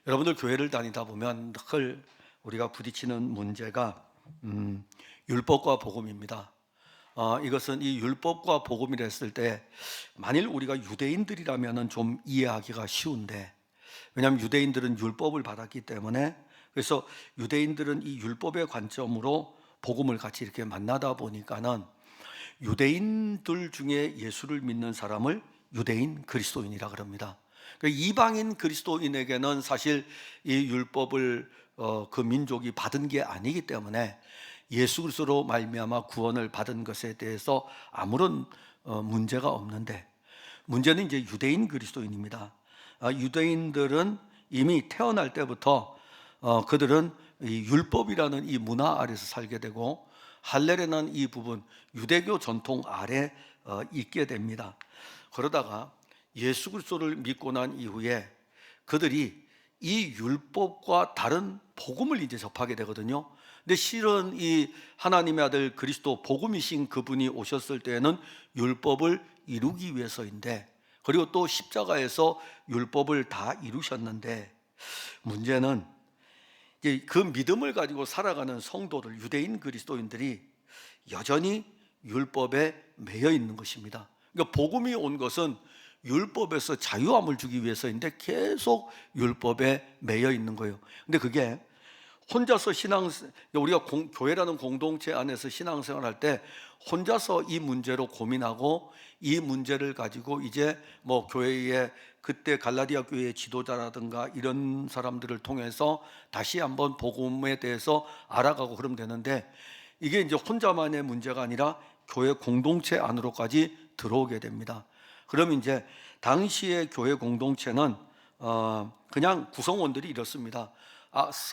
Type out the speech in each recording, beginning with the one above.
여러분들 교회를 다니다 보면 늘 우리가 부딪히는 문제가 율법과 복음입니다. 이것은 이 율법과 복음이라 했을 때 만일 우리가 유대인들이라면 좀 이해하기가 쉬운데, 왜냐하면 유대인들은 율법을 받았기 때문에, 그래서 유대인들은 이 율법의 관점으로 복음을 같이 이렇게 만나다 보니까는 유대인들 중에 예수를 믿는 사람을 유대인 그리스도인이라 그럽니다. 그러니까 이방인 그리스도인에게는 사실 이 율법을 그 민족이 받은 게 아니기 때문에 예수 그리스도로 말미암아 구원을 받은 것에 대해서 아무런 문제가 없는데, 문제는 이제 유대인 그리스도인입니다. 유대인들은 이미 태어날 때부터 그들은 이 율법이라는 이 문화 아래서 살게 되고, 할례라는 이 부분 유대교 전통 아래 있게 됩니다. 그러다가 예수 그리스도를 믿고 난 이후에 그들이 이 율법과 다른 복음을 이제 접하게 되거든요. 근데 실은 이 하나님의 아들 그리스도 복음이신 그분이 오셨을 때에는 율법을 이루기 위해서인데, 그리고 또 십자가에서 율법을 다 이루셨는데, 문제는 이제 그 믿음을 가지고 살아가는 성도들, 유대인 그리스도인들이 여전히 율법에 매여 있는 것입니다. 그러니까 복음이 온 것은 율법에서 자유함을 주기 위해서인데 계속 율법에 매여 있는 거예요. 근데 그게 혼자서 우리가 교회라는 공동체 안에서 신앙생활할 때 혼자서 이 문제로 고민하고 이 문제를 가지고 이제 뭐 교회의 그때 갈라디아 교회의 지도자라든가 이런 사람들을 통해서 다시 한번 복음에 대해서 알아가고 그러면 되는데, 이게 이제 혼자만의 문제가 아니라 교회 공동체 안으로까지 들어오게 됩니다. 그러면 이제 당시의 교회 공동체는 그냥 구성원들이 이렇습니다.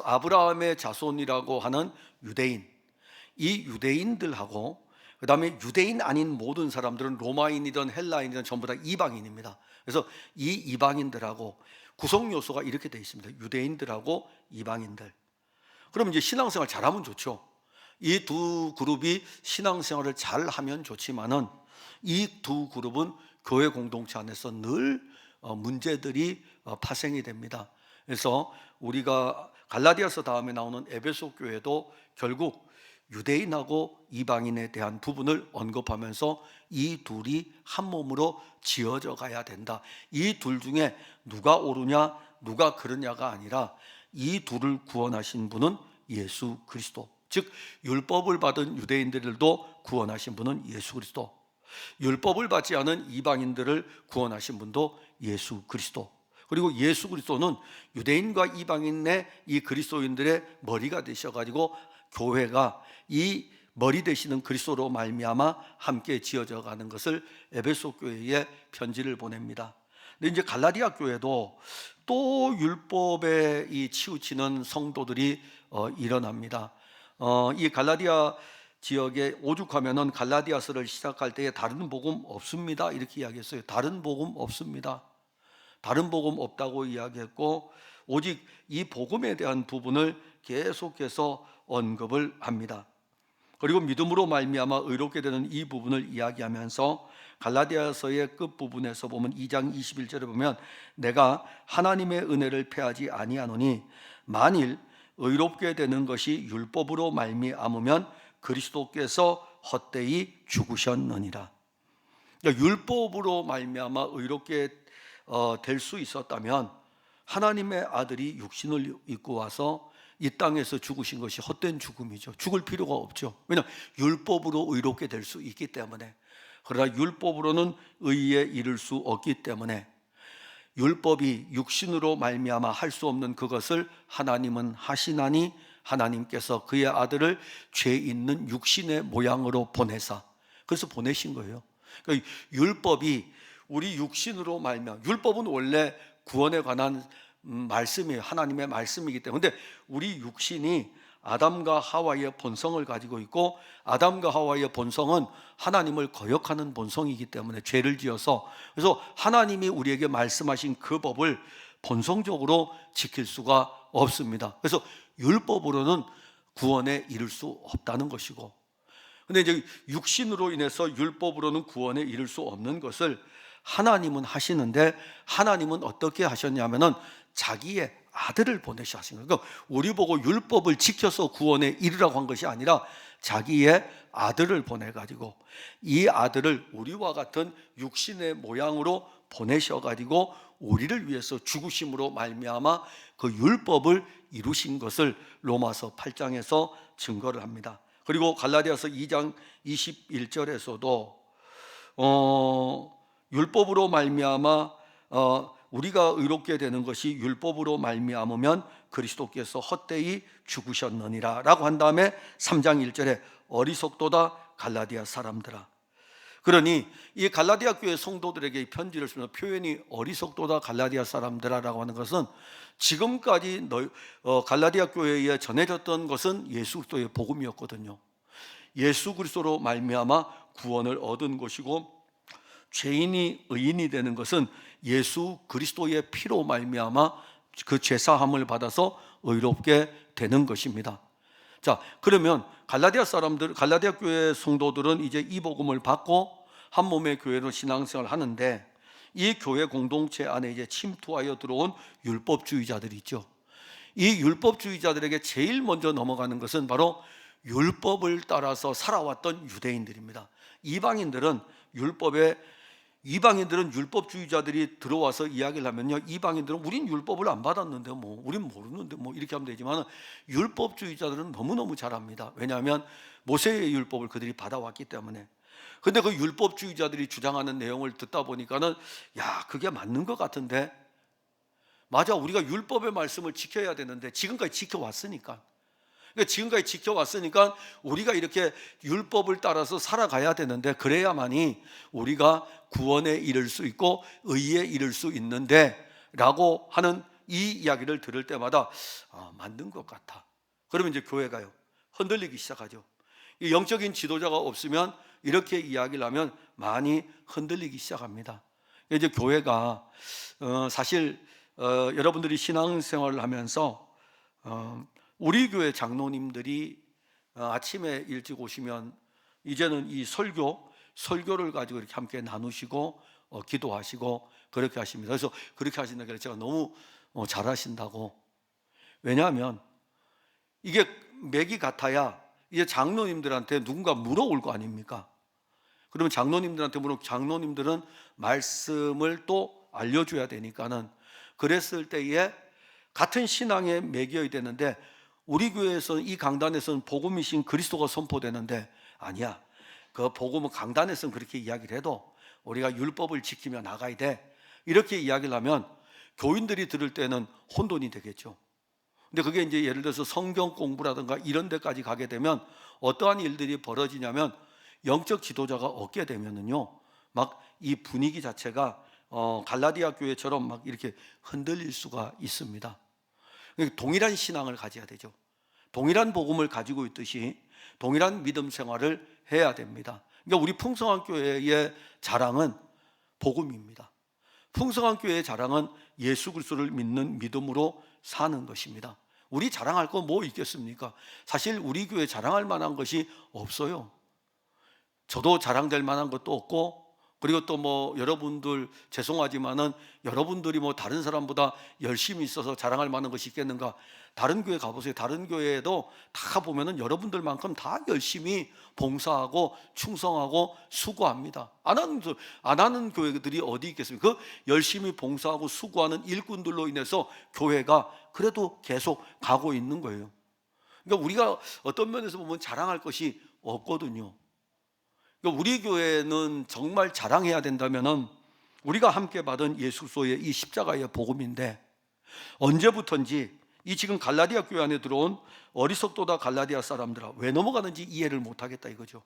아브라함의 자손이라고 하는 유대인, 이 유대인들하고 그 다음에 유대인 아닌 모든 사람들은 로마인이든 헬라인이든 전부 다 이방인입니다. 그래서 이 이방인들하고 구성 요소가 이렇게 되어 있습니다. 유대인들하고 이방인들. 그럼 이제 신앙생활 잘하면 좋죠. 이 두 그룹이 신앙생활을 잘하면 좋지만은 이 두 그룹은 교회 공동체 안에서 늘 문제들이 파생이 됩니다. 그래서 우리가 갈라디아서 다음에 나오는 에베소 교회도 결국 유대인하고 이방인에 대한 부분을 언급하면서 이 둘이 한 몸으로 지어져 가야 된다. 이 둘 중에 누가 옳으냐 누가 그르냐가 아니라 이 둘을 구원하신 분은 예수 그리스도, 즉 율법을 받은 유대인들도 구원하신 분은 예수 그리스도, 율법을 받지 않은 이방인들을 구원하신 분도 예수 그리스도, 그리고 예수 그리스도는 유대인과 이방인의 이 그리스도인들의 머리가 되셔가지고 교회가 이 머리 되시는 그리스도로 말미암아 함께 지어져 가는 것을 에베소 교회에 편지를 보냅니다. 근데 이제 갈라디아 교회도 또 율법에 이 치우치는 성도들이 일어납니다. 이 갈라디아 지역에 오죽하면은 갈라디아서를 시작할 때에 다른 복음 없습니다 이렇게 이야기했어요. 다른 복음 없습니다. 다른 복음 없다고 이야기했고, 오직 이 복음에 대한 부분을 계속해서 언급을 합니다. 그리고 믿음으로 말미암아 의롭게 되는 이 부분을 이야기하면서 갈라디아서의 끝부분에서 보면 2장 21절에 보면 내가 하나님의 은혜를 패하지 아니하노니 만일 의롭게 되는 것이 율법으로 말미암으면 그리스도께서 헛되이 죽으셨느니라. 그러니까 율법으로 말미암아 의롭게 될 수 있었다면 하나님의 아들이 육신을 입고 와서 이 땅에서 죽으신 것이 헛된 죽음이죠. 죽을 필요가 없죠. 왜냐하면 율법으로 의롭게 될 수 있기 때문에. 그러나 율법으로는 의에 이를 수 없기 때문에 율법이 육신으로 말미암아 할 수 없는 그것을 하나님은 하시나니 하나님께서 그의 아들을 죄 있는 육신의 모양으로 보내사, 그래서 보내신 거예요. 그러니까 율법이 우리 육신으로 말미암아, 율법은 원래 구원에 관한 말씀이에요. 하나님의 말씀이기 때문에. 근데 우리 육신이 아담과 하와의 본성을 가지고 있고, 아담과 하와의 본성은 하나님을 거역하는 본성이기 때문에 죄를 지어서, 그래서 하나님이 우리에게 말씀하신 그 법을 본성적으로 지킬 수가 없습니다. 그래서 율법으로는 구원에 이를 수 없다는 것이고, 근데 이제 육신으로 인해서 율법으로는 구원에 이를 수 없는 것을 하나님은 하시는데, 하나님은 어떻게 하셨냐면은 자기의 아들을 보내셔 하신 거예요. 그러니까 우리 보고 율법을 지켜서 구원에 이르라고 한 것이 아니라 자기의 아들을 보내가지고 이 아들을 우리와 같은 육신의 모양으로 보내셔가지고 우리를 위해서 죽으심으로 말미암아 그 율법을 이루신 것을 로마서 8장에서 증거를 합니다. 그리고 갈라디아서 2장 21절에서도 율법으로 말미암아 우리가 의롭게 되는 것이 율법으로 말미암으면 그리스도께서 헛되이 죽으셨느니라 라고 한 다음에 3장 1절에 어리석도다 갈라디아 사람들아. 그러니 이 갈라디아 교회 성도들에게 편지를 쓰면서 표현이 어리석도다 갈라디아 사람들아라고 하는 것은 지금까지 갈라디아 교회에 전해졌던 것은 예수 그리스도의 복음이었거든요. 예수 그리스도로 말미암아 구원을 얻은 것이고 죄인이 의인이 되는 것은 예수 그리스도의 피로 말미암아 그 죄사함을 받아서 의롭게 되는 것입니다. 자, 그러면 갈라디아 사람들, 갈라디아 교회 성도들은 이제 이 복음을 받고 한 몸의 교회로 신앙생활을 하는데 이 교회 공동체 안에 이제 침투하여 들어온 율법주의자들이 있죠. 이 율법주의자들에게 제일 먼저 넘어가는 것은 바로 율법을 따라서 살아왔던 유대인들입니다. 이방인들은 율법주의자들이 들어와서 이야기를 하면요, 이방인들은 우린 율법을 안 받았는데 우린 모르는데 이렇게 하면 되지만 율법주의자들은 너무너무 잘합니다. 왜냐하면 모세의 율법을 그들이 받아왔기 때문에. 근데 그 율법주의자들이 주장하는 내용을 듣다 보니까는 야, 그게 맞는 것 같은데, 맞아, 우리가 율법의 말씀을 지켜야 되는데 지금까지 지켜왔으니까 우리가 이렇게 율법을 따라서 살아가야 되는데 그래야만이 우리가 구원에 이를 수 있고 의에 이를 수 있는데 라고 하는 이 이야기를 들을 때마다 맞는 것 같아. 그러면 이제 교회가요 흔들리기 시작하죠. 이 영적인 지도자가 없으면 이렇게 이야기를 하면 많이 흔들리기 시작합니다. 이제 교회가 사실 여러분들이 신앙생활을 하면서 우리 교회 장로님들이 아침에 일찍 오시면 이제는 이 설교를 가지고 이렇게 함께 나누시고 기도하시고 그렇게 하십니다. 그래서 그렇게 하신다고 제가 너무 잘하신다고. 왜냐하면 이게 맥이 같아야 이제 장로님들한테 누군가 물어올 거 아닙니까? 그러면 장로님들은 말씀을 또 알려줘야 되니까는, 그랬을 때에 같은 신앙의 맥이어야 되는데 우리 교회에서 이 강단에서는 복음이신 그리스도가 선포되는데 아니야, 그 복음은 강단에서는 그렇게 이야기를 해도 우리가 율법을 지키며 나가야 돼, 이렇게 이야기를 하면 교인들이 들을 때는 혼돈이 되겠죠. 근데 그게 이제 예를 들어서 성경 공부라든가 이런 데까지 가게 되면 어떠한 일들이 벌어지냐면 영적 지도자가 없게 되면은요 막 이 분위기 자체가 갈라디아 교회처럼 막 이렇게 흔들릴 수가 있습니다. 동일한 신앙을 가져야 되죠. 동일한 복음을 가지고 있듯이 동일한 믿음 생활을 해야 됩니다. 그러니까 우리 풍성한 교회의 자랑은 복음입니다. 풍성한 교회의 자랑은 예수 그리스도를 믿는 믿음으로 사는 것입니다. 우리 자랑할 거 뭐 있겠습니까? 사실 우리 교회 자랑할 만한 것이 없어요. 저도 자랑될 만한 것도 없고, 그리고 또 여러분들 죄송하지만은 여러분들이 다른 사람보다 열심히 있어서 자랑할 만한 것이 있겠는가? 다른 교회 가보세요. 다른 교회에도 다 보면은 여러분들만큼 다 열심히 봉사하고 충성하고 수고합니다. 안 하는 교회들이 어디 있겠습니까? 그 열심히 봉사하고 수고하는 일꾼들로 인해서 교회가 그래도 계속 가고 있는 거예요. 그러니까 우리가 어떤 면에서 보면 자랑할 것이 없거든요. 그러니까 우리 교회는 정말 자랑해야 된다면은 우리가 함께 받은 예수 그리스도의 이 십자가의 복음인데, 언제부턴지 이 지금 갈라디아 교회 안에 들어온 어리석도다 갈라디아 사람들아 왜 넘어가는지 이해를 못하겠다 이거죠.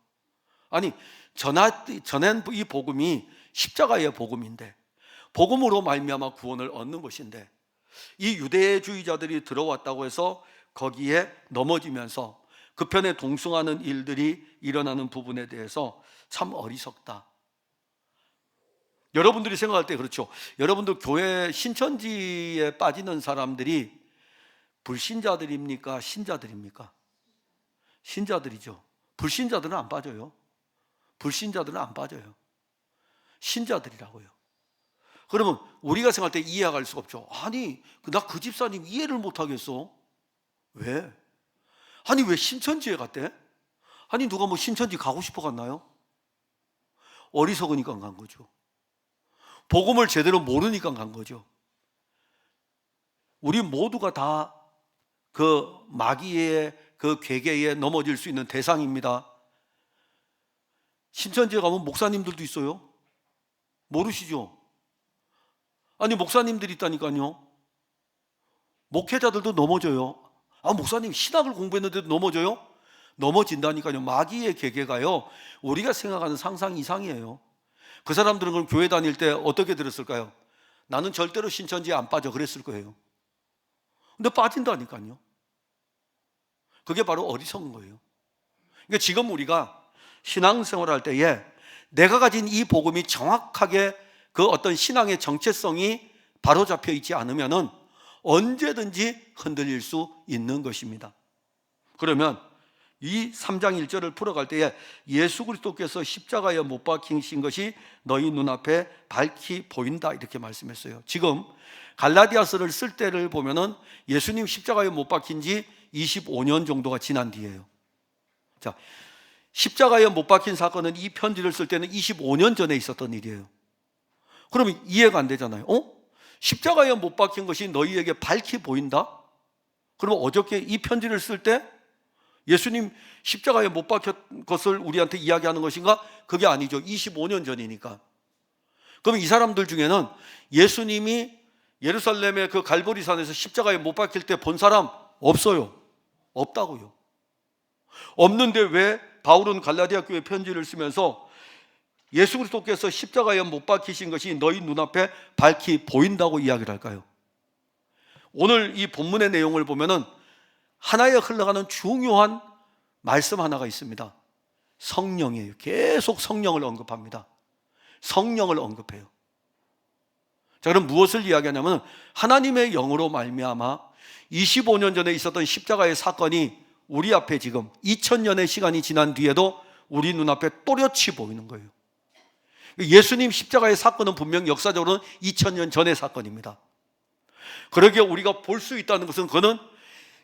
아니, 전한 이 복음이 십자가의 복음인데, 복음으로 말미암아 구원을 얻는 것인데, 이 유대주의자들이 들어왔다고 해서 거기에 넘어지면서 그 편에 동승하는 일들이 일어나는 부분에 대해서 참 어리석다. 여러분들이 생각할 때 그렇죠. 여러분들 교회 신천지에 빠지는 사람들이 불신자들입니까? 신자들입니까? 신자들이죠. 불신자들은 안 빠져요. 불신자들은 안 빠져요. 신자들이라고요. 그러면 우리가 생각할 때 이해할 수가 없죠. 아니, 나 그 집사님 이해를 못하겠어. 왜? 아니, 왜 신천지에 갔대? 아니, 누가 뭐 신천지 가고 싶어 갔나요? 어리석으니까 간 거죠. 복음을 제대로 모르니까 간 거죠. 우리 모두가 다 그 마귀의 그 괴계에 넘어질 수 있는 대상입니다. 신천지에 가면 목사님들도 있어요. 모르시죠? 아니, 목사님들이 있다니까요. 목회자들도 넘어져요. 아, 목사님 신학을 공부했는데도 넘어져요? 넘어진다니까요. 마귀의 계계가요, 우리가 생각하는 상상 이상이에요. 그 사람들은 그럼 교회 다닐 때 어떻게 들었을까요? 나는 절대로 신천지에 안 빠져 그랬을 거예요. 근데 빠진다니까요. 그게 바로 어리석은 거예요. 그러니까 지금 우리가 신앙생활을 할 때에 내가 가진 이 복음이 정확하게 그 어떤 신앙의 정체성이 바로잡혀 있지 않으면은 언제든지 흔들릴 수 있는 것입니다. 그러면 이 3장 1절을 풀어갈 때에 예수 그리스도께서 십자가에 못 박히신 것이 너희 눈앞에 밝히 보인다 이렇게 말씀했어요. 지금 갈라디아서를 쓸 때를 보면은 예수님 십자가에 못 박힌 지 25년 정도가 지난 뒤에요. 자, 십자가에 못 박힌 사건은 이 편지를 쓸 때는 25년 전에 있었던 일이에요. 그러면 이해가 안 되잖아요. 십자가에 못 박힌 것이 너희에게 밝히 보인다? 그러면 어저께 이 편지를 쓸 때 예수님 십자가에 못 박힌 것을 우리한테 이야기하는 것인가? 그게 아니죠. 25년 전이니까. 그럼 이 사람들 중에는 예수님이 예루살렘의 그 갈보리산에서 십자가에 못 박힐 때 본 사람 없어요. 없다고요. 없는데 왜 바울은 갈라디아 교회 편지를 쓰면서 예수 그리스도께서 십자가에 못 박히신 것이 너희 눈앞에 밝히 보인다고 이야기를 할까요? 오늘 이 본문의 내용을 보면은 하나에 흘러가는 중요한 말씀 하나가 있습니다. 성령이에요. 계속 성령을 언급합니다. 성령을 언급해요. 자, 그럼 무엇을 이야기하냐면 하나님의 영으로 말미암아 25년 전에 있었던 십자가의 사건이 우리 앞에 지금 2000년의 시간이 지난 뒤에도 우리 눈앞에 또렷이 보이는 거예요. 예수님 십자가의 사건은 분명 역사적으로는 2000년 전의 사건입니다. 그러기에 우리가 볼 수 있다는 것은 그는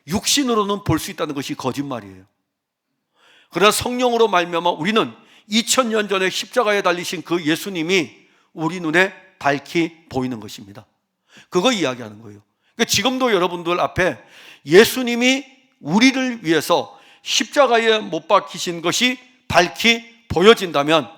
육신으로는 볼 수 있다는 것이 거짓말이에요. 그러나 성령으로 말미암아 우리는 2000년 전에 십자가에 달리신 그 예수님이 우리 눈에 밝히 보이는 것입니다. 그거 이야기하는 거예요. 그러니까 지금도 여러분들 앞에 예수님이 우리를 위해서 십자가에 못 박히신 것이 밝히 보여진다면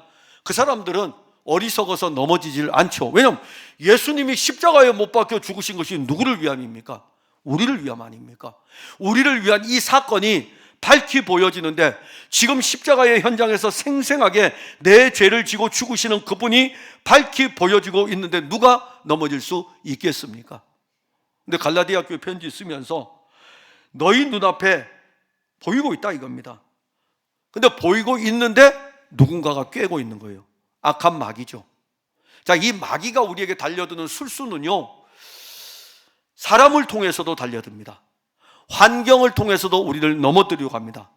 그 사람들은 어리석어서 넘어지질 않죠. 왜냐하면 예수님이 십자가에 못 박혀 죽으신 것이 누구를 위함입니까? 우리를 위함 아닙니까? 우리를 위한 이 사건이 밝히 보여지는데 지금 십자가의 현장에서 생생하게 내 죄를 지고 죽으시는 그분이 밝히 보여지고 있는데 누가 넘어질 수 있겠습니까? 근데 갈라디아 교회 편지 쓰면서 너희 눈앞에 보이고 있다 이겁니다. 근데 보이고 있는데 누군가가 꿰고 있는 거예요. 악한 마귀죠. 자, 이 마귀가 우리에게 달려드는 술수는요, 사람을 통해서도 달려듭니다. 환경을 통해서도 우리를 넘어뜨리려고 합니다.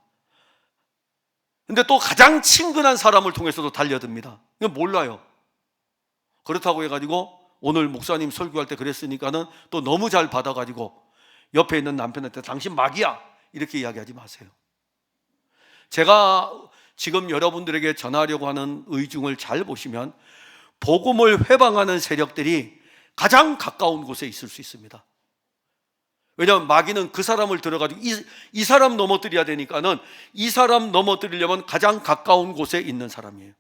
근데 또 가장 친근한 사람을 통해서도 달려듭니다. 이거 몰라요. 그렇다고 해가지고 오늘 목사님 설교할 때 그랬으니까는 또 너무 잘 받아가지고 옆에 있는 남편한테 당신 마귀야 이렇게 이야기하지 마세요. 제가 지금 여러분들에게 전하려고 하는 의중을 잘 보시면 복음을 회방하는 세력들이 가장 가까운 곳에 있을 수 있습니다. 왜냐하면 마귀는 그 사람을 들어가지고 이 사람 넘어뜨려야 되니까는 이 사람 넘어뜨리려면 가장 가까운 곳에 있는 사람이에요.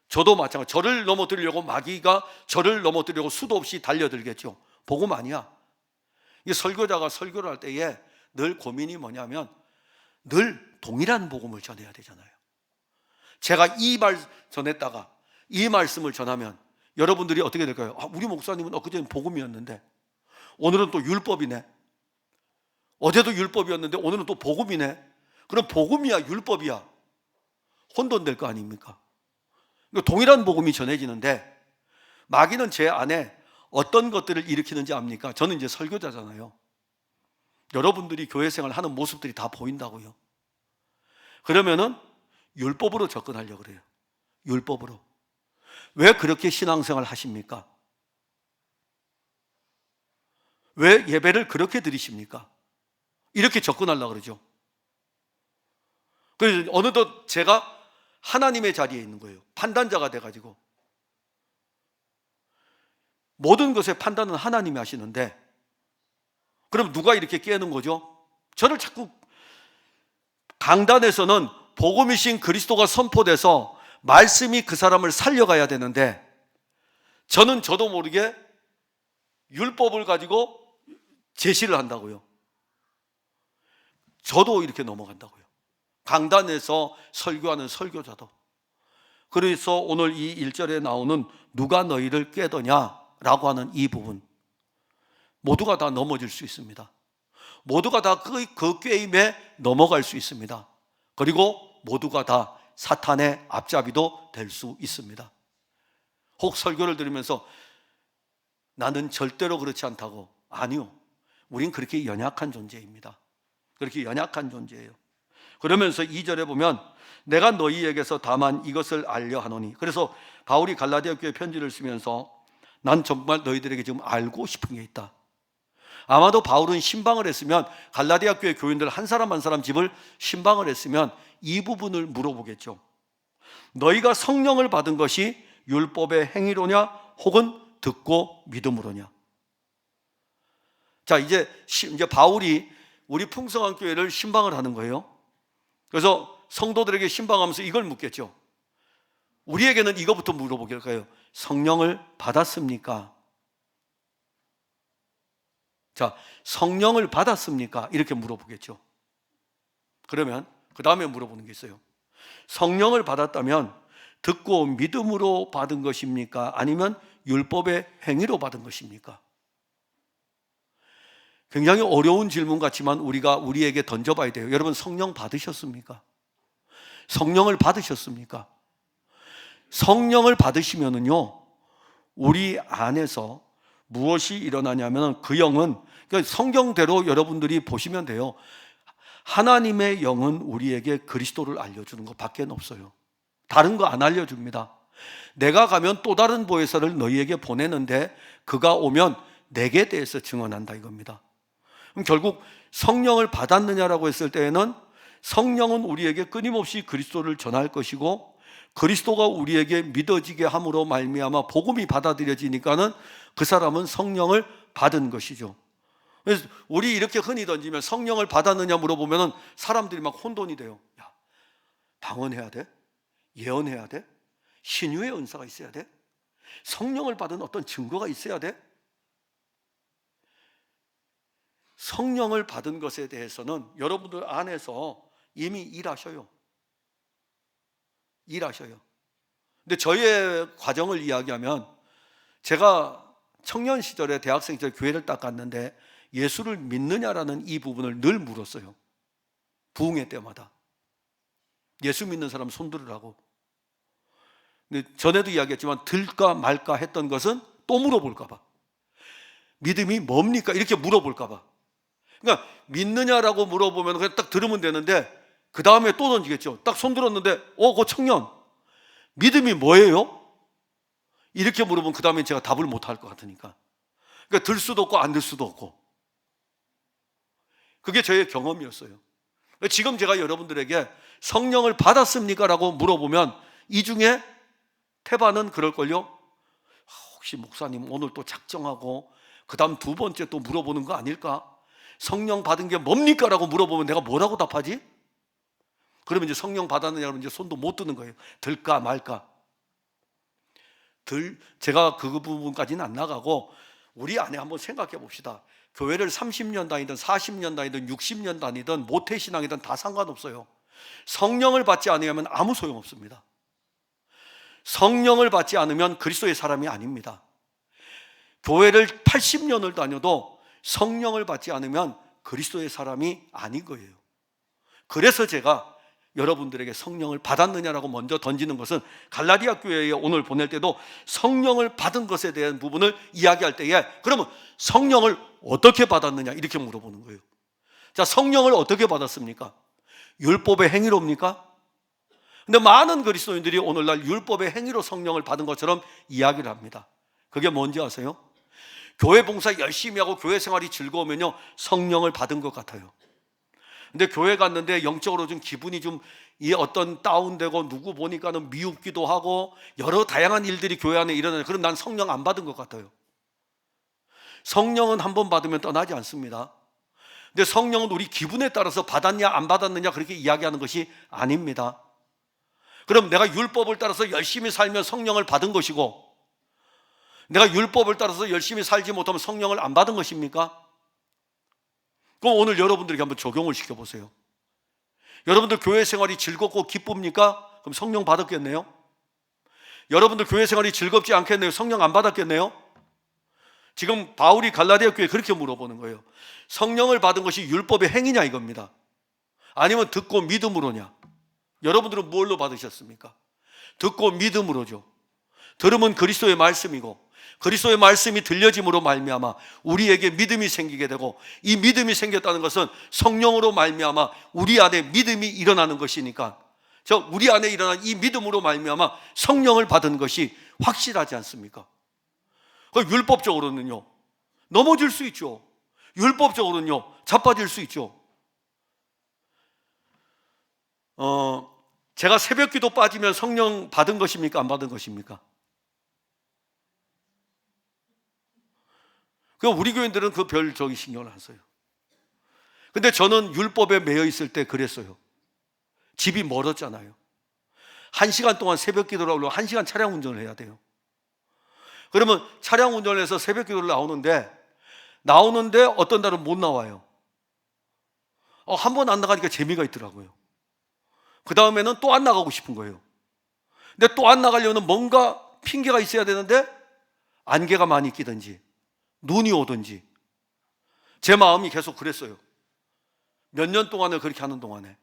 저도 마찬가지. 저를 넘어뜨리려고 마귀가 저를 넘어뜨리려고 수도 없이 달려들겠죠. 복음 아니야. 이 설교자가 설교를 할 때에 늘 고민이 뭐냐면 늘 동일한 복음을 전해야 되잖아요. 제가 이 말 전했다가 이 말씀을 전하면 여러분들이 어떻게 될까요? 아, 우리 목사님은 엊그제는 복음이었는데 오늘은 또 율법이네. 어제도 율법이었는데 오늘은 또 복음이네. 그럼 복음이야 율법이야 혼돈될 거 아닙니까? 동일한 복음이 전해지는데 마귀는 제 안에 어떤 것들을 일으키는지 압니까? 저는 이제 설교자잖아요. 여러분들이 교회 생활 하는 모습들이 다 보인다고요. 그러면은 율법으로 접근하려고 그래요. 율법으로. 왜 그렇게 신앙생활 하십니까? 왜 예배를 그렇게 드리십니까? 이렇게 접근하려고 그러죠. 그래서 어느덧 제가 하나님의 자리에 있는 거예요. 판단자가 돼가지고. 모든 것의 판단은 하나님이 하시는데, 그럼 누가 이렇게 깨는 거죠? 저를 자꾸 강단에서는 복음이신 그리스도가 선포돼서 말씀이 그 사람을 살려가야 되는데, 저는 저도 모르게 율법을 가지고 제시를 한다고요. 저도 이렇게 넘어간다고요. 강단에서 설교하는 설교자도. 그래서 오늘 이 1절에 나오는 누가 너희를 깨더냐라고 하는 이 부분, 모두가 다 넘어질 수 있습니다. 모두가 다 그 게임에 넘어갈 수 있습니다. 그리고 모두가 다 사탄의 앞잡이도 될 수 있습니다. 혹 설교를 들으면서 나는 절대로 그렇지 않다고. 아니요, 우린 그렇게 연약한 존재입니다. 그렇게 연약한 존재예요. 그러면서 2절에 보면 내가 너희에게서 다만 이것을 알려 하노니, 그래서 바울이 갈라디아 교회 편지를 쓰면서 난 정말 너희들에게 지금 알고 싶은 게 있다. 아마도 바울은 신방을 했으면, 갈라디아 교회 교인들 한 사람 한 사람 집을 신방을 했으면 이 부분을 물어보겠죠. 너희가 성령을 받은 것이 율법의 행위로냐 혹은 듣고 믿음으로냐. 자, 이제 바울이 우리 풍성한 교회를 신방을 하는 거예요. 그래서 성도들에게 신방하면서 이걸 묻겠죠. 우리에게는 이거부터 물어보길까요? 성령을 받았습니까? 자, 성령을 받았습니까? 이렇게 물어보겠죠. 그러면 그 다음에 물어보는 게 있어요. 성령을 받았다면 듣고 믿음으로 받은 것입니까? 아니면 율법의 행위로 받은 것입니까? 굉장히 어려운 질문 같지만 우리가 우리에게 던져봐야 돼요. 여러분, 성령 받으셨습니까? 성령을 받으셨습니까? 성령을 받으시면은요, 우리 안에서 무엇이 일어나냐면 그 영은, 그러니까 성경대로 여러분들이 보시면 돼요. 하나님의 영은 우리에게 그리스도를 알려주는 것 밖에 없어요. 다른 거 안 알려줍니다. 내가 가면 또 다른 보혜사를 너희에게 보내는데 그가 오면 내게 대해서 증언한다 이겁니다. 그럼 결국 성령을 받았느냐라고 했을 때에는 성령은 우리에게 끊임없이 그리스도를 전할 것이고, 그리스도가 우리에게 믿어지게 함으로 말미암아 복음이 받아들여지니까는 그 사람은 성령을 받은 것이죠. 그래서 우리 이렇게 흔히 던지면 성령을 받았느냐 물어보면 사람들이 막 혼돈이 돼요. 야, 방언해야 돼? 예언해야 돼? 신유의 은사가 있어야 돼? 성령을 받은 어떤 증거가 있어야 돼? 성령을 받은 것에 대해서는 여러분들 안에서 이미 일하셔요. 근데 저희의 과정을 이야기하면, 제가 청년 시절에 대학생 시절 교회를 딱 갔는데 예수를 믿느냐라는 이 부분을 늘 물었어요. 부흥회 때마다 예수 믿는 사람 손 들으라고. 근데 전에도 이야기했지만 들까 말까 했던 것은 또 물어볼까 봐. 믿음이 뭡니까? 이렇게 물어볼까 봐. 그러니까 믿느냐라고 물어보면 그냥 딱 들으면 되는데 그 다음에 또 던지겠죠. 딱 손 들었는데 그 청년 믿음이 뭐예요? 이렇게 물어보면 그 다음에 제가 답을 못 할 것 같으니까. 그러니까 들 수도 없고 안 들 수도 없고. 그게 저의 경험이었어요. 지금 제가 여러분들에게 성령을 받았습니까? 라고 물어보면 이 중에 태반은 그럴걸요. 혹시 목사님 오늘 또 작정하고 그 다음 두 번째 또 물어보는 거 아닐까? 성령 받은 게 뭡니까? 라고 물어보면 내가 뭐라고 답하지? 그러면 이제 성령 받았느냐고 이제 손도 못 드는 거예요. 들까 말까? 제가 그 부분까지는 안 나가고 우리 안에 한번 생각해 봅시다. 교회를 30년 다니든 40년 다니든 60년 다니든 모태신앙이든 다 상관없어요. 성령을 받지 않으면 아무 소용없습니다. 성령을 받지 않으면 그리스도의 사람이 아닙니다. 교회를 80년을 다녀도 성령을 받지 않으면 그리스도의 사람이 아닌 거예요. 그래서 제가 여러분들에게 성령을 받았느냐라고 먼저 던지는 것은, 갈라디아 교회에 오늘 보낼 때도 성령을 받은 것에 대한 부분을 이야기할 때에 그러면 성령을 어떻게 받았느냐 이렇게 물어보는 거예요. 자, 성령을 어떻게 받았습니까? 율법의 행위로입니까? 근데 많은 그리스도인들이 오늘날 율법의 행위로 성령을 받은 것처럼 이야기를 합니다. 그게 뭔지 아세요? 교회 봉사 열심히 하고 교회 생활이 즐거우면요 성령을 받은 것 같아요. 근데 교회 갔는데 영적으로 좀 기분이 좀 이 어떤 다운되고 누구 보니까는 미웃기도 하고 여러 다양한 일들이 교회 안에 일어나요. 그럼 난 성령 안 받은 것 같아요. 성령은 한 번 받으면 떠나지 않습니다. 근데 성령은 우리 기분에 따라서 받았냐 안 받았느냐 그렇게 이야기하는 것이 아닙니다. 그럼 내가 율법을 따라서 열심히 살면 성령을 받은 것이고, 내가 율법을 따라서 열심히 살지 못하면 성령을 안 받은 것입니까? 그럼 오늘 여러분들에게 한번 적용을 시켜보세요. 여러분들 교회 생활이 즐겁고 기쁩니까? 그럼 성령 받았겠네요? 여러분들 교회 생활이 즐겁지 않겠네요? 성령 안 받았겠네요? 지금 바울이 갈라디아 교회에 그렇게 물어보는 거예요. 성령을 받은 것이 율법의 행위냐 이겁니다. 아니면 듣고 믿음으로냐? 여러분들은 뭘로 받으셨습니까? 듣고 믿음으로죠. 들음은 그리스도의 말씀이고, 그리스도의 말씀이 들려짐으로 말미암아 우리에게 믿음이 생기게 되고, 이 믿음이 생겼다는 것은 성령으로 말미암아 우리 안에 믿음이 일어나는 것이니까, 우리 안에 일어난 이 믿음으로 말미암아 성령을 받은 것이 확실하지 않습니까? 율법적으로는요 넘어질 수 있죠. 율법적으로는요 자빠질 수 있죠. 제가 새벽기도 빠지면 성령 받은 것입니까? 안 받은 것입니까? 우리 교인들은 그 별 신경을 안 써요. 근데 저는 율법에 매여 있을 때 그랬어요. 집이 멀었잖아요. 1시간 동안 새벽기도를 하려면 1시간 차량 운전을 해야 돼요. 그러면 차량 운전을 해서 새벽기도를 나오는데 어떤 날은 못 나와요. 한 번 안 나가니까 재미가 있더라고요. 그 다음에는 또 안 나가고 싶은 거예요. 근데 또 안 나가려면 뭔가 핑계가 있어야 되는데 안개가 많이 끼든지 눈이 오든지, 제 마음이 계속 그랬어요. 몇 년 동안을 그렇게 하는 동안에.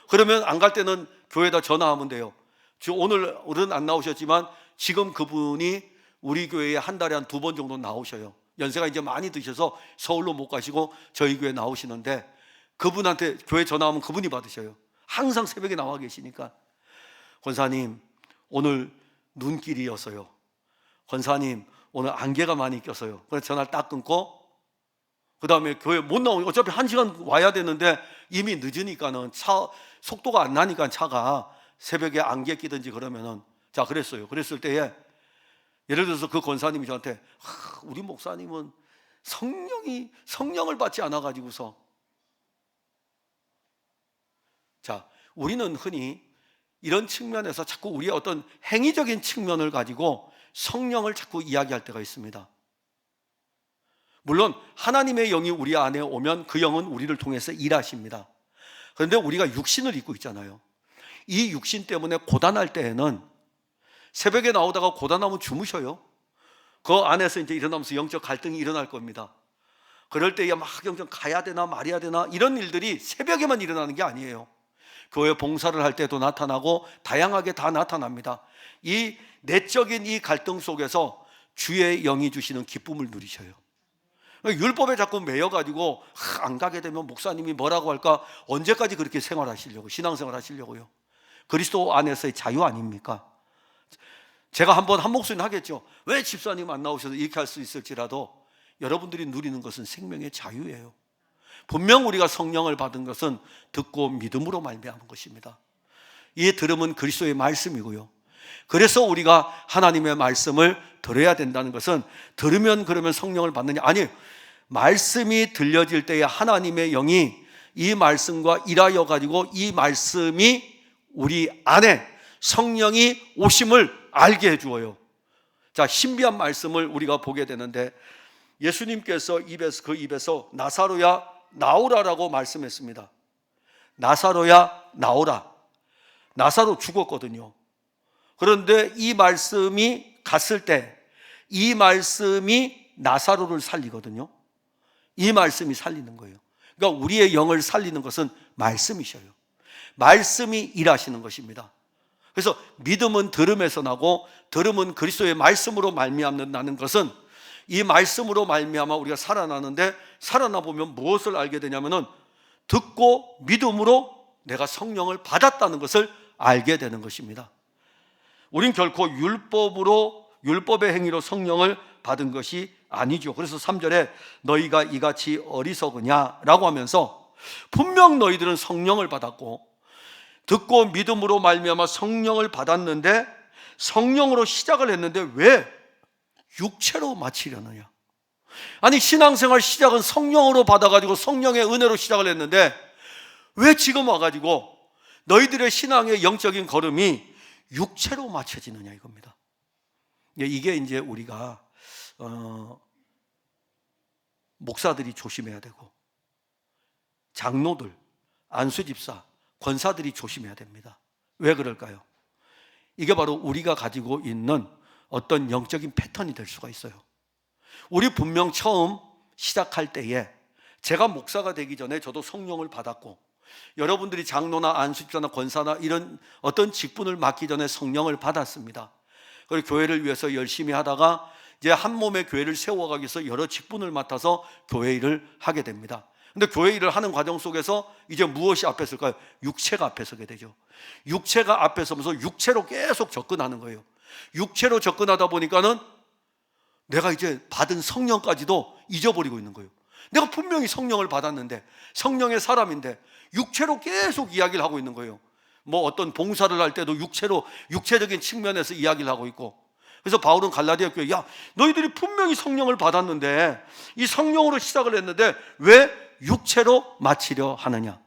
그러면 안 갈 때는 교회에다 전화하면 돼요. 오늘은 안 나오셨지만 지금 그분이 우리 교회에 한 달에 한 2번 정도 나오셔요. 연세가 이제 많이 드셔서 서울로 못 가시고 저희 교회 나오시는데, 그분한테 교회 전화하면 그분이 받으셔요. 항상 새벽에 나와 계시니까. 권사님 오늘 눈길이었어요. 권사님 오늘 안개가 많이 껴서요. 그래서 전화를 딱 끊고, 그 다음에 교회 못 나오니 어차피 1시간 와야 되는데 이미 늦으니까는 속도가 안 나니까 차가 새벽에 안개 끼든지 그러면은, 그랬어요. 그랬을 때에 예를 들어서 그 권사님이 저한테 우리 목사님은 성령을 받지 않아 가지고서, 우리는 흔히 이런 측면에서 자꾸 우리의 어떤 행위적인 측면을 가지고 성령을 자꾸 이야기할 때가 있습니다. 물론 하나님의 영이 우리 안에 오면 그 영은 우리를 통해서 일하십니다. 그런데 우리가 육신을 입고 있잖아요. 이 육신 때문에 고단할 때에는 새벽에 나오다가 고단하면 주무셔요. 그 안에서 이제 일어나면서 영적 갈등이 일어날 겁니다. 그럴 때에 막 영적 가야 되나 말아야 되나 이런 일들이 새벽에만 일어나는 게 아니에요. 교회 봉사를 할 때도 나타나고 다양하게 다 나타납니다. 이 내적인 이 갈등 속에서 주의 영이 주시는 기쁨을 누리셔요. 율법에 자꾸 매여가지고 안 가게 되면 목사님이 뭐라고 할까, 언제까지 그렇게 생활하시려고, 신앙생활 하시려고요? 그리스도 안에서의 자유 아닙니까? 제가 한 목소리는 하겠죠. 왜 집사님 안 나오셔서 이렇게 할 수 있을지라도 여러분들이 누리는 것은 생명의 자유예요. 분명 우리가 성령을 받은 것은 듣고 믿음으로 말미암은 것입니다. 이 들음은 그리스도의 말씀이고요. 그래서 우리가 하나님의 말씀을 들어야 된다는 것은, 들으면 그러면 성령을 받느냐? 아니에요. 말씀이 들려질 때에 하나님의 영이 이 말씀과 일하여 가지고 이 말씀이 우리 안에 성령이 오심을 알게 해주어요. 신비한 말씀을 우리가 보게 되는데, 예수님께서 그 입에서 나사로야 나오라라고 말씀했습니다. 나사로야 나오라. 나사로 죽었거든요. 그런데 이 말씀이 갔을 때 이 말씀이 나사로를 살리거든요. 이 말씀이 살리는 거예요. 그러니까 우리의 영을 살리는 것은 말씀이셔요. 말씀이 일하시는 것입니다. 그래서 믿음은 들음에서 나고, 들음은 그리스도의 말씀으로 말미암는다는 것은, 이 말씀으로 말미암아 우리가 살아나는데, 살아나 보면 무엇을 알게 되냐면은 듣고 믿음으로 내가 성령을 받았다는 것을 알게 되는 것입니다. 우린 결코 율법의 행위로 성령을 받은 것이 아니죠. 그래서 3절에 너희가 이같이 어리석으냐라고 하면서 분명 너희들은 성령을 받았고 듣고 믿음으로 말미암아 성령을 받았는데 성령으로 시작을 했는데 왜 육체로 마치려느냐? 아니, 신앙생활 시작은 성령으로 받아가지고 성령의 은혜로 시작을 했는데 왜 지금 와가지고 너희들의 신앙의 영적인 걸음이 육체로 맞춰지느냐 이겁니다. 이게 이제 우리가 목사들이 조심해야 되고 장로들, 안수집사, 권사들이 조심해야 됩니다. 왜 그럴까요? 이게 바로 우리가 가지고 있는 어떤 영적인 패턴이 될 수가 있어요. 우리 분명 처음 시작할 때에 제가 목사가 되기 전에 저도 성령을 받았고 여러분들이 장로나 안수집사나 권사나 이런 어떤 직분을 맡기 전에 성령을 받았습니다. 그리고 교회를 위해서 열심히 하다가 이제 한 몸의 교회를 세워가기 위해서 여러 직분을 맡아서 교회 일을 하게 됩니다. 근데 교회 일을 하는 과정 속에서 이제 무엇이 앞에 설까요? 육체가 앞에 서게 되죠. 육체가 앞에 서면서 육체로 계속 접근하는 거예요. 육체로 접근하다 보니까는 내가 이제 받은 성령까지도 잊어버리고 있는 거예요. 내가 분명히 성령을 받았는데 성령의 사람인데 육체로 계속 이야기를 하고 있는 거예요. 뭐 어떤 봉사를 할 때도 육체적인 측면에서 이야기를 하고 있고. 그래서 바울은 갈라디아 교회에 야, 너희들이 분명히 성령을 받았는데 이 성령으로 시작을 했는데 왜 육체로 마치려 하느냐?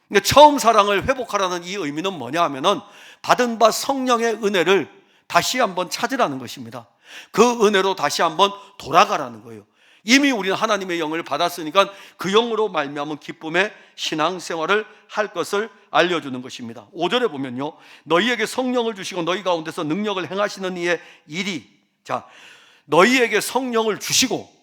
그러니까 처음 사랑을 회복하라는 이 의미는 뭐냐 하면은 받은 바 성령의 은혜를 다시 한번 찾으라는 것입니다. 그 은혜로 다시 한번 돌아가라는 거예요. 이미 우리는 하나님의 영을 받았으니까 그 영으로 말미암은 기쁨의 신앙생활을 할 것을 알려주는 것입니다. 5절에 보면요, 너희에게 성령을 주시고 너희 가운데서 능력을 행하시는 이의 일이, 자, 너희에게 성령을 주시고,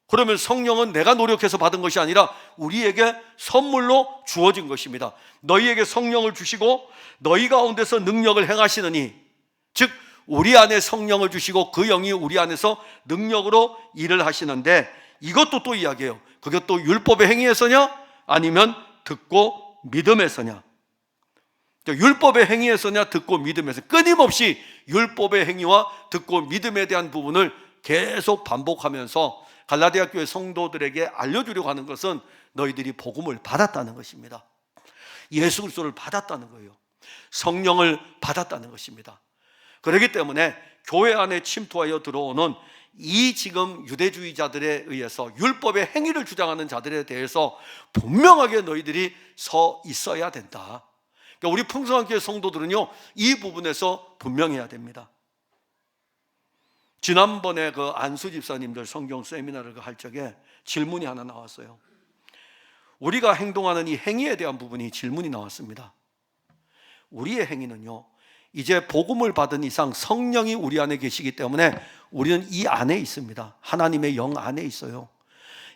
그러면 성령은 내가 노력해서 받은 것이 아니라 우리에게 선물로 주어진 것입니다. 너희에게 성령을 주시고 너희 가운데서 능력을 행하시는 이, 즉 우리 안에 성령을 주시고 그 영이 우리 안에서 능력으로 일을 하시는데 이것도 또 이야기해요. 그게 또 율법의 행위에서냐 아니면 듣고 믿음에서냐. 율법의 행위에서냐 듣고 믿음에서, 끊임없이 율법의 행위와 듣고 믿음에 대한 부분을 계속 반복하면서 갈라디아 교회 성도들에게 알려주려고 하는 것은 너희들이 복음을 받았다는 것입니다. 예수 그리스도를 받았다는 거예요. 성령을 받았다는 것입니다. 그렇기 때문에 교회 안에 침투하여 들어오는 이 지금 유대주의자들에 의해서 율법의 행위를 주장하는 자들에 대해서 분명하게 너희들이 서 있어야 된다. 그러니까 우리 풍성한 교회 성도들은요, 이 부분에서 분명해야 됩니다. 지난번에 그 안수 집사님들 성경 세미나를 할 적에 질문이 하나 나왔어요. 우리가 행동하는 이 행위에 대한 부분이 질문이 나왔습니다. 우리의 행위는요, 이제 복음을 받은 이상 성령이 우리 안에 계시기 때문에 우리는 이 안에 있습니다. 하나님의 영 안에 있어요.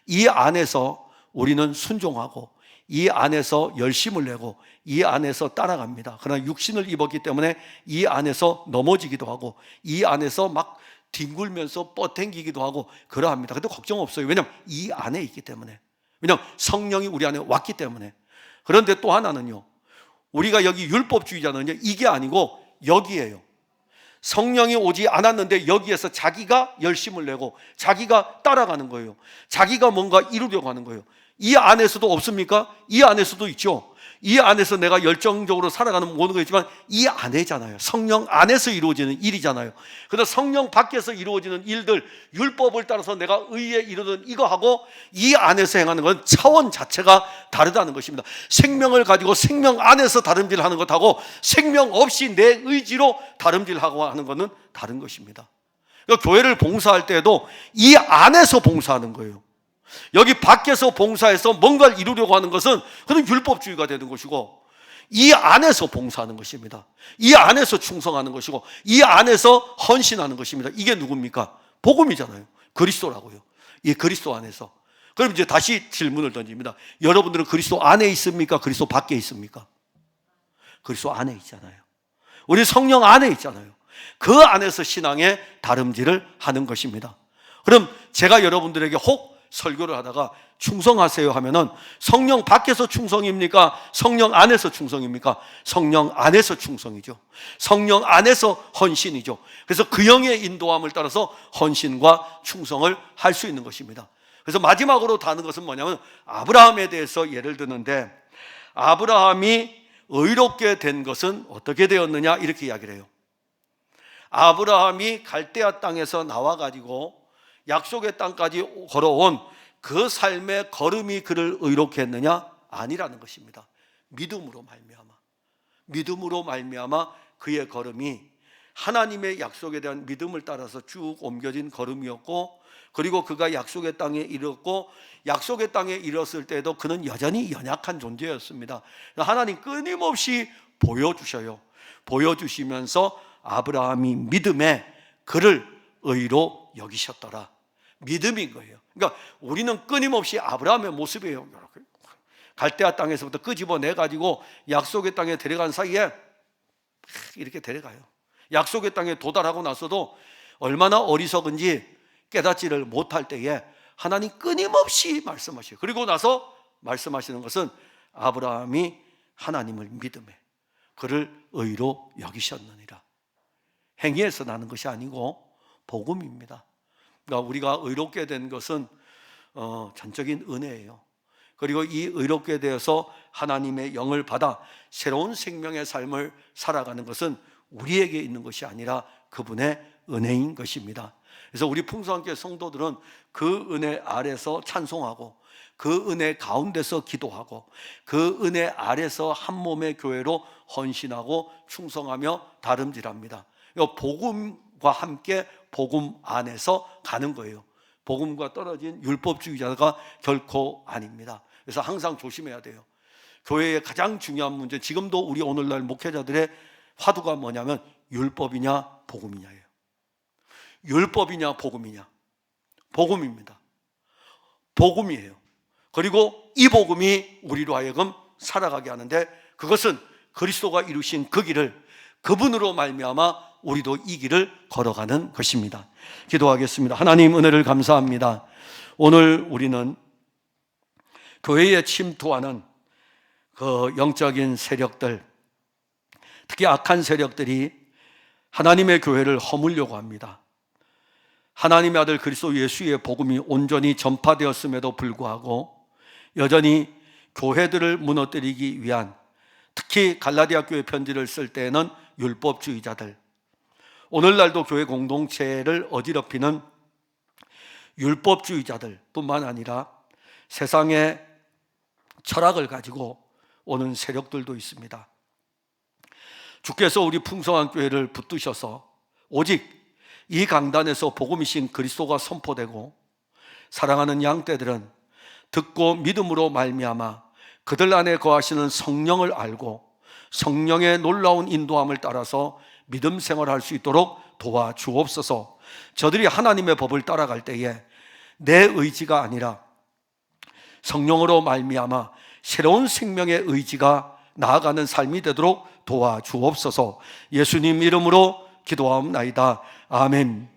이 안에서 우리는 순종하고 이 안에서 열심을 내고 이 안에서 따라갑니다. 그러나 육신을 입었기 때문에 이 안에서 넘어지기도 하고 이 안에서 막 뒹굴면서 뻗댕기기도 하고 그러합니다. 근데 걱정 없어요. 왜냐하면 이 안에 있기 때문에, 왜냐하면 성령이 우리 안에 왔기 때문에. 그런데 또 하나는요, 우리가 여기 율법주의자는요, 이게 아니고 여기에요. 성령이 오지 않았는데 여기에서 자기가 열심을 내고 자기가 따라가는 거예요. 자기가 뭔가 이루려고 하는 거예요. 이 안에서도 없습니까? 이 안에서도 있죠. 이 안에서 내가 열정적으로 살아가는 모든 거 있지만 이 안에잖아요. 성령 안에서 이루어지는 일이잖아요. 그래서 성령 밖에서 이루어지는 일들, 율법을 따라서 내가 의에 이르는 이거하고 이 안에서 행하는 건 차원 자체가 다르다는 것입니다. 생명을 가지고 생명 안에서 다름질하는 것하고 생명 없이 내 의지로 다름질하고 하는 것은 다른 것입니다. 그러니까 교회를 봉사할 때에도 이 안에서 봉사하는 거예요. 여기 밖에서 봉사해서 뭔가를 이루려고 하는 것은 그건 율법주의가 되는 것이고, 이 안에서 봉사하는 것입니다. 이 안에서 충성하는 것이고 이 안에서 헌신하는 것입니다. 이게 누굽니까? 복음이잖아요. 그리스도라고요. 이 그리스도 안에서. 그럼 이제 다시 질문을 던집니다. 여러분들은 그리스도 안에 있습니까? 그리스도 밖에 있습니까? 그리스도 안에 있잖아요. 우리 성령 안에 있잖아요. 그 안에서 신앙의 다름질을 하는 것입니다. 그럼 제가 여러분들에게 혹 설교를 하다가 충성하세요 하면은 성령 밖에서 충성입니까? 성령 안에서 충성입니까? 성령 안에서 충성이죠. 성령 안에서 헌신이죠. 그래서 그 영의 인도함을 따라서 헌신과 충성을 할 수 있는 것입니다. 그래서 마지막으로 다는 것은 뭐냐면 아브라함에 대해서 예를 드는데, 아브라함이 의롭게 된 것은 어떻게 되었느냐 이렇게 이야기를 해요. 아브라함이 갈대아 땅에서 나와가지고 약속의 땅까지 걸어온 그 삶의 걸음이 그를 의롭게 했느냐? 아니라는 것입니다. 믿음으로 말미암아 그의 걸음이 하나님의 약속에 대한 믿음을 따라서 쭉 옮겨진 걸음이었고, 그리고 그가 약속의 땅에 이르렀고, 약속의 땅에 이르렀을 때도 그는 여전히 연약한 존재였습니다. 하나님 끊임없이 보여주셔요. 보여주시면서 아브라함이 믿음에 그를 의로 여기셨더라. 믿음인 거예요. 그러니까 우리는 끊임없이 아브라함의 모습이에요. 갈대아 땅에서부터 끄집어내 가지고 약속의 땅에 데려간 사이에 이렇게 데려가요. 약속의 땅에 도달하고 나서도 얼마나 어리석은지 깨닫지를 못할 때에 하나님 끊임없이 말씀하셔요. 그리고 나서 말씀하시는 것은 아브라함이 하나님을 믿음에 그를 의로 여기셨느니라. 행위에서 나는 것이 아니고 복음입니다. 그러니까 우리가 의롭게 된 것은 전적인 은혜예요. 그리고 이 의롭게 되어서 하나님의 영을 받아 새로운 생명의 삶을 살아가는 것은 우리에게 있는 것이 아니라 그분의 은혜인 것입니다. 그래서 우리 풍성교회 성도들은 그 은혜 아래서 찬송하고, 그 은혜 가운데서 기도하고, 그 은혜 아래서 한 몸의 교회로 헌신하고 충성하며 다름질합니다. 복음과 함께 복음 안에서 가는 거예요. 복음과 떨어진 율법주의자가 결코 아닙니다. 그래서 항상 조심해야 돼요. 교회의 가장 중요한 문제, 지금도 우리 오늘날 목회자들의 화두가 뭐냐면 율법이냐 복음이냐예요. 율법이냐 복음이냐. 복음입니다. 복음이에요. 그리고 이 복음이 우리로 하여금 살아가게 하는데, 그것은 그리스도가 이루신 그 길을, 그분으로 말미암아 우리도 이 길을 걸어가는 것입니다. 기도하겠습니다. 하나님 은혜를 감사합니다. 오늘 우리는 교회에 침투하는 그 영적인 세력들, 특히 악한 세력들이 하나님의 교회를 허물려고 합니다. 하나님의 아들 그리스도 예수의 복음이 온전히 전파되었음에도 불구하고 여전히 교회들을 무너뜨리기 위한, 특히 갈라디아 교회 편지를 쓸 때에는 율법주의자들, 오늘날도 교회 공동체를 어지럽히는 율법주의자들 뿐만 아니라 세상의 철학을 가지고 오는 세력들도 있습니다. 주께서 우리 풍성한 교회를 붙드셔서 오직 이 강단에서 복음이신 그리스도가 선포되고, 사랑하는 양떼들은 듣고 믿음으로 말미암아 그들 안에 거하시는 성령을 알고 성령의 놀라운 인도함을 따라서 믿음 생활할 수 있도록 도와주옵소서. 저들이 하나님의 법을 따라갈 때에 내 의지가 아니라 성령으로 말미암아 새로운 생명의 의지가 나아가는 삶이 되도록 도와주옵소서. 예수님 이름으로 기도하옵나이다. 아멘.